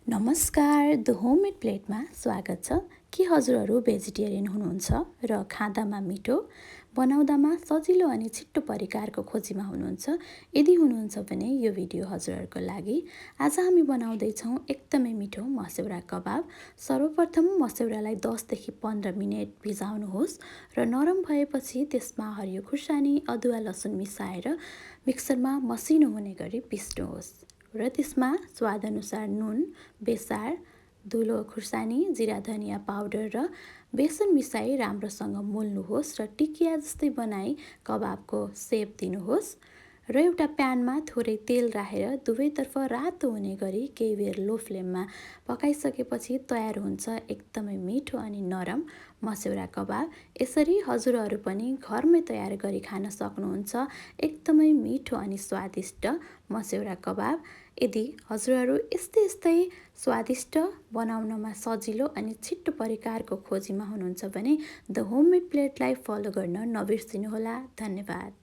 नमस्कार, the homemade प्लेटमा स्वागत छ। के हजुरहरू भेजिटेरियन हुनुहुन्छ र खाँदामा मिठो, बनाउँदामा सजिलो अनि छिट्टो परिकारको खोजीमा हुनुहुन्छ? यदि हुनुहुन्छ भने यो भिडियो हजुरहरूको लागि। आज हामी बनाउँदैछौँ एकदमै मिठो मस्यौरा कबाब। सर्वप्रथम मस्यौरालाई 10 देखि 15 मिनेट भिजाउनुहोस् र नरम भएपछि त्यसमा हरियो खुर्सानी, अदुवा, लसुन मिसाएर मिक्सरमा मसिनो हुने गरी पिस्नुहोस् र त्यसमा स्वादअनुसार नुन, बेसार, धुलो खुर्सानी, जिरा धनिया पाउडर र बेसन मिसाई राम्रोसँग मोल्नुहोस् र टिकिया जस्तै बनाई कबाबको सेप दिनुहोस् र एउटा प्यानमा थोरै तेल राखेर दुवैतर्फ रातो हुने गरी केही बेर लो फ्लेममा पकाइसकेपछि तयार हुन्छ एकदमै मिठो अनि नरम मस्यौरा कबाब। यसरी हजुरहरू पनि घरमै तयार गरी खान सक्नुहुन्छ एकदमै मिठो अनि स्वादिष्ट मस्यौरा कबाब। यदि हजुरहरू यस्तै स्वादिष्ट, बनाउनमा सजिलो अनि छिट्टो परिकारको खोजीमा हुनुहुन्छ भने द होममेड प्लेटलाई फलो गर्न नबिर्सिनुहोला। धन्यवाद।